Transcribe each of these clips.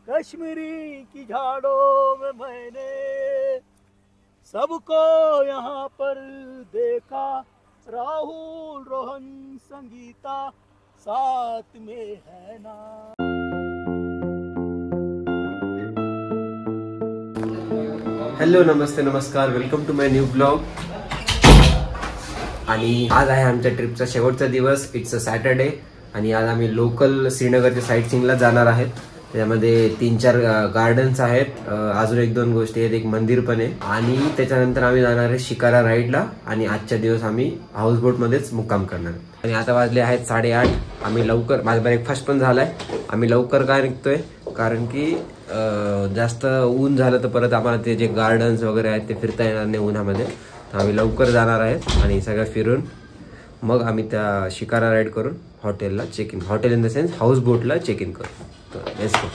कश्मीरी की झाड़ों में मैंने सबको यहाँ पर देखा, राहुल रोहन संगीता साथ में है ना। हॅलो नमस्ते नमस्कार, welcome to my new blog. आणि आज आहे आमच्या ट्रिपचा शेवटचा दिवस, इट्स अ सॅटर्डे। आणि आज आम्ही लोकल श्रीनगरच्या साईट सीइंगला जाणार आहेत। त्यामध्ये 3-4 गार्डन्स आहेत, अजून 1-2 गोष्टी आहेत, एक मंदिर पण आहे। आणि त्याच्यानंतर आम्ही जाणार आहे शिकारा राईडला आणि आजच्या दिवस आम्ही हाऊस बोट मध्येच मुक्काम करणार। आणि आता वाजले आहेत 8:30। आम्ही लवकर, माझा ब्रेकफास्ट पण झालाय। आम्ही लवकर काय निघतोय कारण की जास्त ऊन झालं तर परत आम्हाला ते जे गार्डन्स वगैरे आहेत ते फिरता येणार नाही उन्हामध्ये। तर आम्ही लवकर जाणार आहेत आणि सगळं फिरून मग आम्ही त्या शिकारा राईड करून हॉटेलला check in, hotel in the sense house बोटला चेक इन करू। तर लेट्स गो।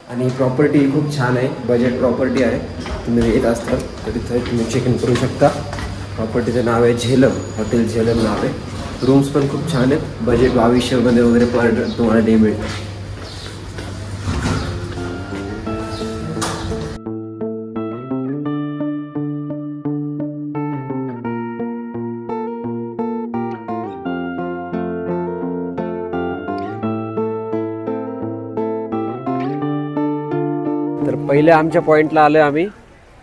आणि प्रॉपर्टी खूप छान आहे, बजेट प्रॉपर्टी आहे। तुम्ही येत असताल तर तिथे तुम्ही चेक इन करू शकता। प्रॉपर्टीचं नाव आहे झेलम, हॉटेल झेलम नाव आहे। रूम्स पण खूप छान आहेत, बजेट 2200 वगैरे पर तुम्हाला डे मिळतं। तर पहिले आमच्या पॉईंटला आलो आम्ही,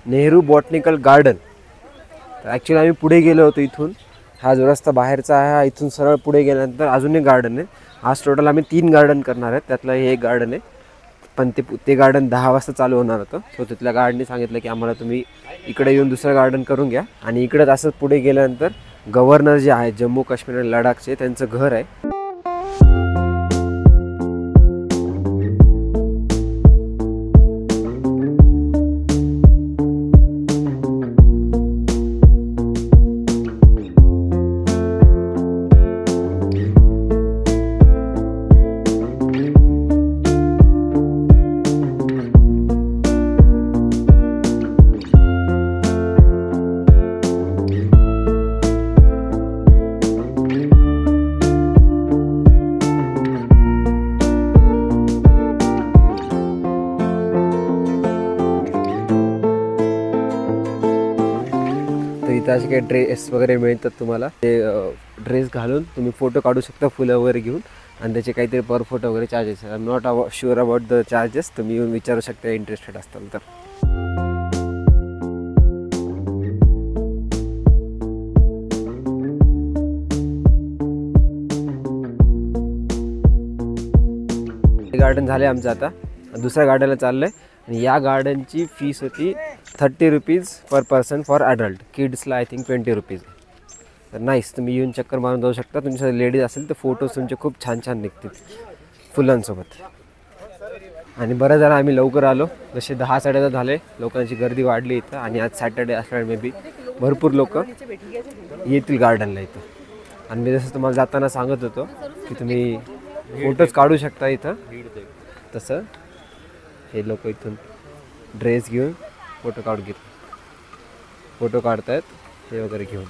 नेहरू बॉटनिकल गार्डन। तर ॲक्च्युली आम्ही पुढे गेलो होतो इथून, हा जो रस्ता बाहेरचा आहे हा इथून सरळ पुढे गेल्यानंतर अजून एक गार्डन आहे। आज टोटल आम्ही 3 गार्डन करणार आहेत, त्यातलं हे एक गार्डन आहे। पण ते गार्डन 10 वाजता चालू होणार होतं। सो तिथल्या गार्डनने सांगितलं की आम्हाला तुम्ही इकडे येऊन दुसरं गार्डन करून घ्या। आणि इकडं असं पुढे गेल्यानंतर गव्हर्नर जे आहे जम्मू काश्मीर आणि लडाखचे, त्यांचं घर आहे। असे काही ड्रेस वगैरे मिळतात तुम्हाला, ते ड्रेस घालून तुम्ही फोटो काढू शकता फुलं वगैरे घेऊन। आणि त्याचे काहीतरी पर फोटो वगैरे चार्जेस आहे। I am not sure about the charges, तुम्ही येऊन विचारू शकता इंटरेस्टेड असताल तर। गार्डन झाले आमचं, आता दुसऱ्या गार्डनला चाललंय। आणि या गार्डनची फीस होती 30 rupees per person for adult, किड्सला आय थिंक 20 रुपीज। तर नाईस, तुम्ही येऊन चक्कर मारून जाऊ शकता। तुमच्या लेडीज असेल तर फोटोज तुमचे खूप छान छान निघतील फुलांसोबत। आणि बरं झालं आम्ही लवकर आलो, जसे 10-10:30 झाले, लोकांची गर्दी वाढली इथं। आणि आज सॅटर्डे असल्यामुळे मे बी भरपूर लोक येतील गार्डनला इथं। आणि मी जसं तुम्हाला जाताना सांगत होतो की तुम्ही फोटोज काढू शकता इथं, तसं हे लोक इथून ड्रेस घेऊन फोटो काढतायत हे वगैरे घेऊन।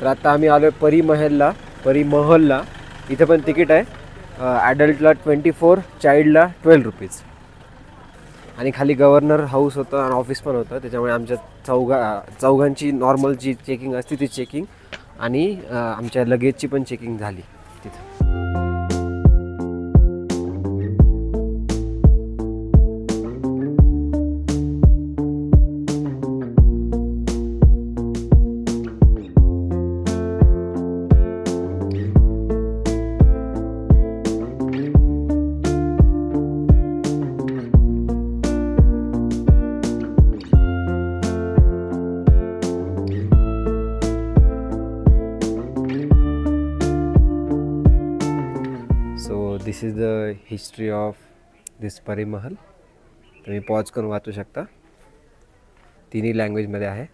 तर आता आम्ही आलो परीमहलला। इथे पण तिकीट आहे, ॲडल्टला 24, चाइल्डला 12 रुपीज। आणि खाली गव्हर्नर हाऊस होतं आणि ऑफिस पण होतं, त्याच्यामुळे आमच्या चौघांची नॉर्मल जी चेकिंग असते ती चेकिंग आणि आमच्या लगेजची पण चेकिंग झाली तिथं। दिस इज द हिस्ट्री ऑफ दिस परी महल। तुम्ही पॉज करून वाचू शकता, तिन्ही लँग्वेजमध्ये आहे।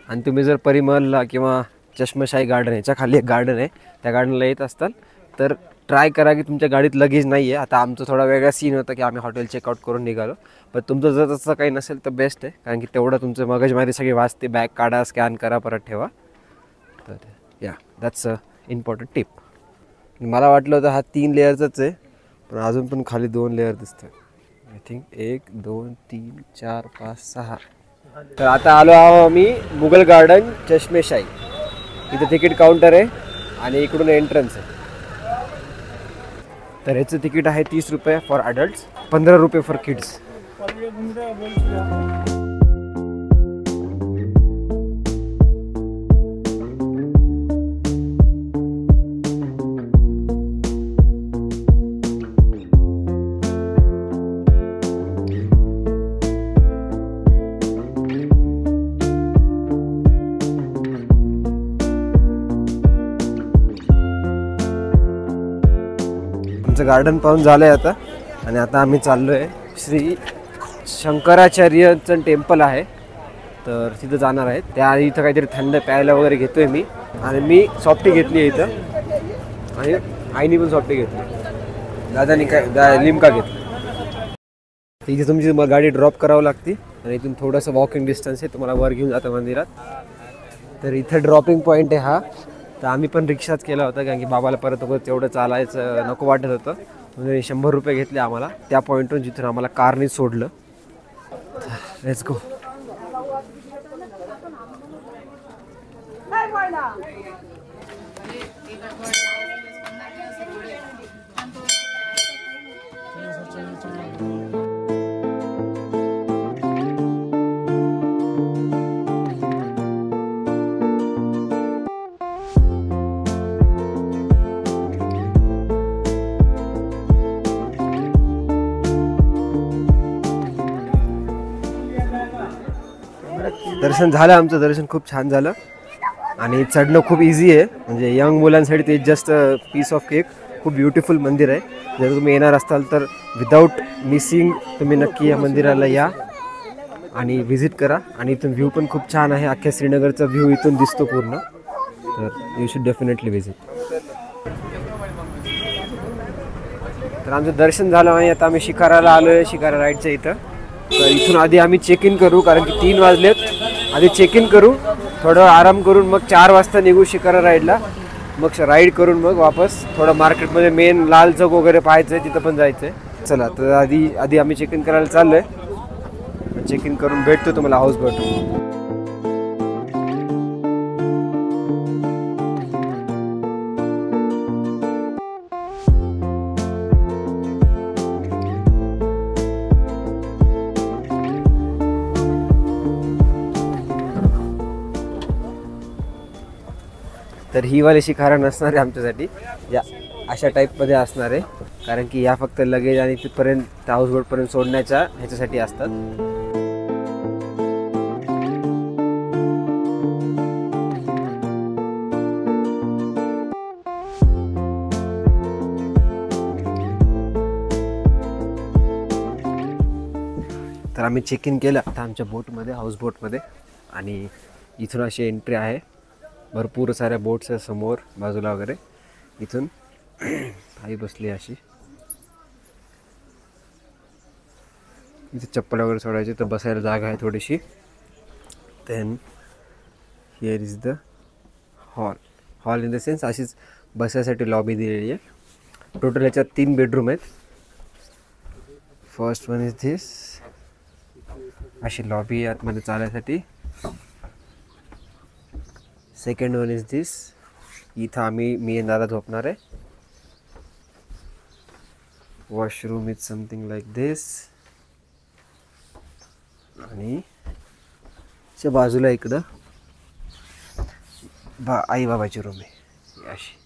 आणि तुम्ही जर परी महलला किंवा चष्मशाही गार्डन याच्या खाली एक गार्डन आहे, त्या गार्डनला येत असताल तर ट्राय करा की तुमच्या गाडीत लगेज नाही आहे। आता आमचं थोडा वेगळा सीन होता की आम्ही हॉटेल चेकआउट करून निघालो, पण तुमचं जर तसं काही नसेल तर बेस्ट आहे, कारण की तेवढं तुमचं मगजमारी सगळी वाचते। बॅग काढा, स्कॅन करा, परत ठेवा, तर या दॅट्स अ इम्पॉर्टंट टिप. मला वाटलं होतं हा 3 लेअरचाच आहे, पण अजून पण खाली 2 लेअर दिसतं. I think 1 2 3 4 5 6. तर आता आलो आहो आम्ही मुघल गार्डन चष्मेशाही. इथं तिकीट काउंटर आहे आणि इकडून एंट्रन्स आहे. तर ह्याचं तिकीट आहे 30 रुपये फॉर ॲडल्ट्स, 15 रुपये फॉर किड्स. आमचं गार्डन पाहून झालं आहे आता, आणि आता आम्ही चाललो आहे श्री शंकराचार्यचं टेम्पल आहे, तर तिथं जाणार आहे. त्या इथं काहीतरी थंड प्यायला वगैरे घेतो आहे मी, आणि मी सॉफ्टी घेतली आहे इथं, आणि आईने पण सॉफ्टी घेतली, दादानी काय लिमका घेतली. इथे तुमची गाडी ड्रॉप करावं लागते, आणि इथून थोडंसं वॉकिंग डिस्टन्स आहे, तुम्हाला वर घेऊन जातं मंदिरात. तर इथं ड्रॉपिंग पॉईंट आहे हा. तर आम्ही पण रिक्षाच केला होता, कारण की बाबाला परत तेवढं चालायचं नको वाटत होतं, म्हणजे 100 रुपये घेतले आम्हाला त्या पॉईंटवरून, जिथून आम्हाला कारने सोडलं. Let's go. दर्शन झालं, आमचं दर्शन खूप छान झालं, आणि चढणं खूप इझी आहे, म्हणजे यंग मुलांसाठी ते जस्ट पीस ऑफ केक. खूप ब्युटिफुल मंदिर आहे. जर तुम्ही येणार असाल तर विदाऊट मिसिंग तुम्ही नक्की या मंदिराला या आणि व्हिजिट करा. आणि इथून व्ह्यू पण खूप छान आहे, अख्ख्या श्रीनगरचा व्ह्यू इथून दिसतो पूर्ण, तर यू शुड डेफिनेटली व्हिजिट. तर आमचं दर्शन झालं आणि आता आम्ही शिकाराला आलो आहे, शिकारा राईडच्या इथं. तर इथून आधी आम्ही चेक इन करू, कारण की 3 वाजलेत. आधी चेक इन करू, थोडं आराम करून मग 4 वाजता निघू शिकारा राईडला. मग राईड करून मग वापस थोडं मार्केटमध्ये मेन लाल चौक वगैरे पाहायचं आहे, तिथं पण जायचं आहे. चला, तर आधी आम्ही चेक इन करायला चाललो आहे. चेक इन करून भेटतो तुम्हाला हाऊस बोट. तर ही वाली शिकारा नसणार आहे आमच्यासाठी, या अशा टाईपमध्ये असणार आहे, कारण की या फक्त लगेज आणि तिथपर्यंत हाऊसबोटपर्यंत सोडण्याच्या ह्याच्यासाठी असतात. तर आम्ही चेक इन केलं आता आमच्या बोटमध्ये, हाऊसबोटमध्ये, आणि इथून अशी एंट्री आहे. भरपूर साऱ्या बोट्स आहे समोर बाजूला वगैरे. इथून आई बसली अशी, इथे चप्पल वगैरे सोडायची, तर बसायला जागा आहे थोडीशी. Then here is the hall in the sense अशीच बसायसाठी लॉबी दिलेली आहे. टोटल याच्यात 3 बेडरूम आहेत. फर्स्ट वन इज धिस, अशी लॉबी आतमध्ये चालायसाठी. सेकंड वन इज दिस, इथं मी आणि दादा झोपणार आहे. वॉशरूम इज समथिंग लाईक दिस, आणि च्या बाजूला इकडं आई बाबाची रूम आहे अशी.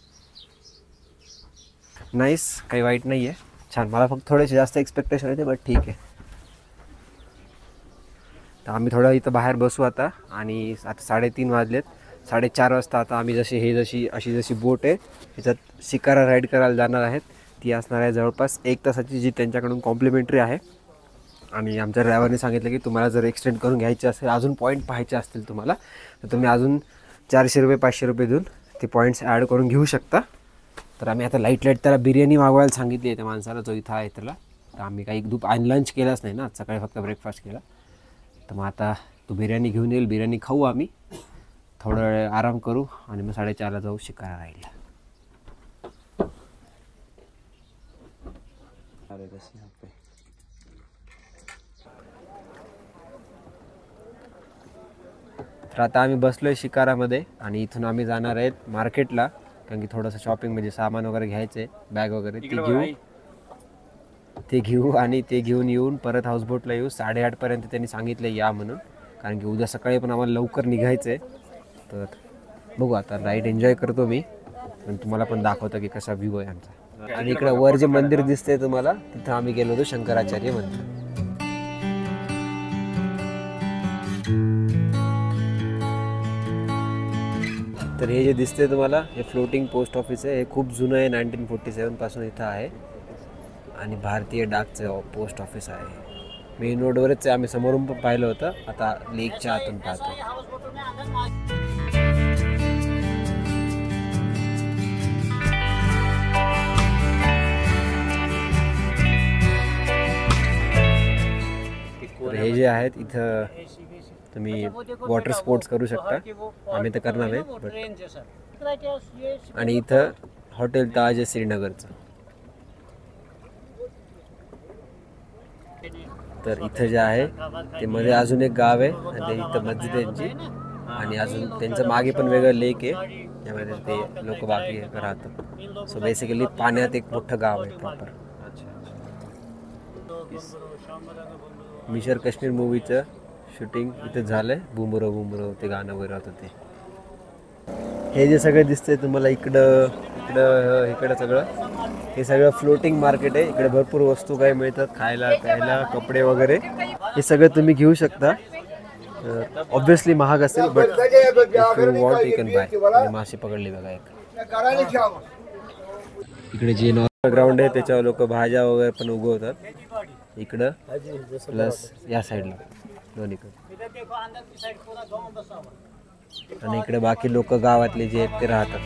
नाईस, काही वाईट नाही आहे, छान. मला फक्त थोडेसे जास्त एक्सपेक्टेशन होते, बट ठीक आहे. तर आम्ही थोडं इथं बाहेर बसू आता, आणि आता 3:30 वाजलेत. 4:30 वाजता आता आम्ही जशी बोट आहे ह्याच्यात शिकारा राईड करायला जाणार आहेत. ती असणार आहे जवळपास 1 तासाची, जी त्यांच्याकडून कॉम्प्लिमेंटरी आहे. आणि आमच्या ड्रायव्हरने सांगितलं की तुम्हाला जर एक्सटेंड करून घ्यायचे असेल, अजून पॉईंट पाहायचे असतील तुम्हाला, तर तुम्ही अजून 400 रुपये 500 रुपये देऊन ते पॉईंट्स ॲड करून घेऊ शकता. तर आम्ही आता लाईट त्याला बिर्याणी मागवायला सांगितली आहे त्या माणसाला, जो इथं आहे त्याला. तर आम्ही काही लंच केलाच नाही ना, सकाळी फक्त ब्रेकफास्ट केला. तर मग आता तो बिर्याणी घेऊन येईल, बिर्याणी खाऊ आम्ही. थोडा वेळ आराम करू आणि मग 4:30ला जाऊ शिकारा राहिला. तर आता आम्ही बसलोय शिकारामध्ये आणि इथून आम्ही जाणार आहेत मार्केटला, कारण की थोडंसं शॉपिंग म्हणजे सामान वगैरे घ्यायचंय, बॅग वगैरे ते घेऊ आणि ते घेऊन येऊन परत हाऊसबोटला येऊ. 8:30 पर्यंत त्यांनी सांगितलं या म्हणून, कारण की उद्या सकाळी पण आम्हाला लवकर निघायचंय. तर बघू आता राईड एन्जॉय करतो मी आणि तुम्हाला पण दाखवतो की कसा व्ह्यू आहे आमचा. आणि इकडे वर जे मंदिर दिसतंय तुम्हाला, तिथं आम्ही गेलो होतो शंकराचार्य मंदिर. तर हे जे दिसतंय तुम्हाला हे फ्लोटिंग पोस्ट ऑफिस आहे. हे खूप जुनं आहे, 1947 पासून इथं आहे आणि भारतीय डाकचं पोस्ट ऑफिस आहे. मेन रोडवरच आहे, आम्ही समोरून पण पाहिलं होतं, आता लेकच्या आतून पाहतो. हे जे आहेत इथं तुम्ही वॉटर स्पोर्ट्स करू शकता, आम्ही तर करणार नाही बट. आणि इथं हॉटेल ताज आहे श्रीनगरचं. तर इथं जे आहे ते मध्ये अजून एक गाव आहे आणि ते इथं मस्जिद आहे त्यांची, आणि अजून त्यांचं मागे पण वेगळं लेक आहे, त्यामध्ये ते लोक बाकी राहतात. सो बेसिकली पाण्यात एक मोठं गाव आहे प्रॉपर. मिशर काश्मीर मूवीचं शूटिंग इथं झालंय. बुमरो बुमरो ते गाणं वगैरे होतं ते. हे जे सगळं दिसतंय तुम्हाला इकडं सगळं, हे सगळं फ्लोटिंग मार्केट आहे. इकडे भरपूर वस्तू काय मिळतात, खायला प्यायला कपडे वगैरे, हे सगळं तुम्ही घेऊ शकता. ऑब्विसली महाग असेल but if you want you can buy. मासे पकडले बघा एक. इकडे जे नॉर्मल ग्राउंड आहे त्याच्यावर लोक भाज्या वगैरे पण उगवतात. इकडं प्लस या साईडला दोन्हीकडे. आणि इकडे बाकी लोक गावातले जे आहेत ते राहतात.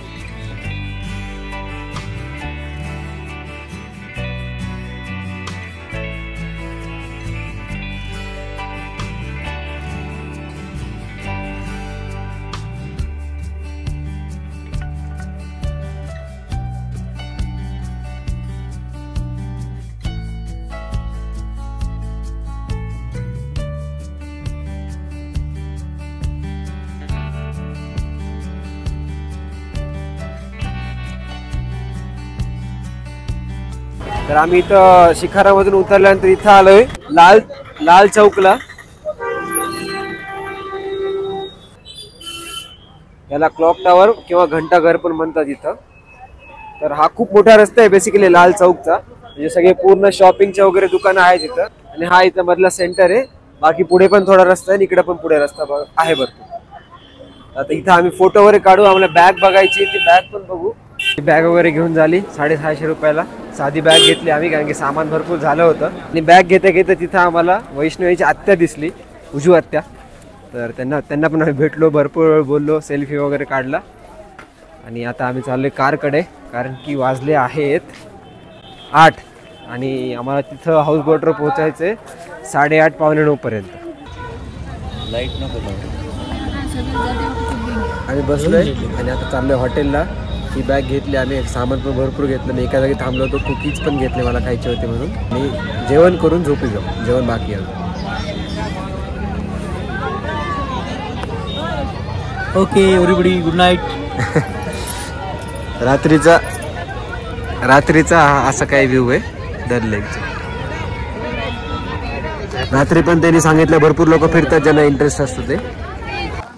तर आम्ही इथं शिखारामधून उतरल्यानंतर इथं आलोय लाल चौकला. याला क्लॉक टावर किंवा घंटाघर पण म्हणतात इथं. तर हा खूप मोठा रस्ता आहे बेसिकली लाल चौकचा, म्हणजे सगळे पूर्ण शॉपिंगचे वगैरे दुकानं आहेत इथं. आणि हा इथं मधला सेंटर आहे. बाकी पुढे पण थोडा रस्ता आहे, इकडे पण पुढे रस्ता आहे भरपूर. आता इथं आम्ही फोटो वगैरे काढू. आम्हाला बॅग बघायची, ती बॅग पण बघू. बॅग वगैरे घेऊन झाली 650 रुपयाला. साधी बॅग घेतली आम्ही, कारण की सामान भरपूर झालं होतं. आणि बॅग घेता घेता तिथं आम्हाला वैष्णवीची आत्या दिसली, उजू आत्या. तर त्यांना पण आम्ही भेटलो, भरपूर वेळ बोललो, सेल्फी वगैरे काढला. आणि आता आम्ही चाललोय कारकडे, कारण की वाजले आहेत 8 आणि आम्हाला तिथं हाऊस बोटवर पोहोचायचं 8:30 पावणे 9 पर्यंत. लाईट नको. आम्ही बसलोय आणि आता चाललोय हॉटेलला. ही बॅग घेतली आम्ही, सामान पण भरपूर घेतलं. मी एका जागी थांबलो होतो, कुकीज पण घेतले मला खायचे होते म्हणून. आणि जेवण करून झोपी जाऊ, जेवण बाकी आहे. Okay everybody, good night. रात्रीचा असा काय व्ह्यू आहे डल लेकचा. रात्री पण त्यांनी सांगितलं भरपूर लोक फिरतात ज्यांना इंटरेस्ट असतो ते.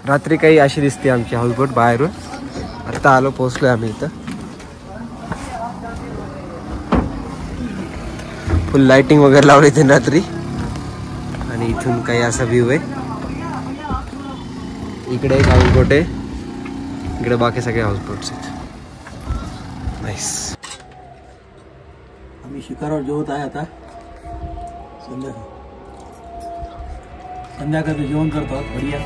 रात्री काही अशी दिसते आमची हाऊसबोट बाहेरून. आता आलो, पोहोचलोय आम्ही इथं. फुल लाइटिंग वगैरे लावली इथे रात्री. आणि इथून काही असा व्ह्यू आहे. इकडे एक हाऊसबोट आहे, इकडे बाकी सगळे हाऊसबोट्स आहेत. नाईस. आम्ही शिकारावर जेवत आहे आता. संध्याकाळी जेवण करतो बढिया.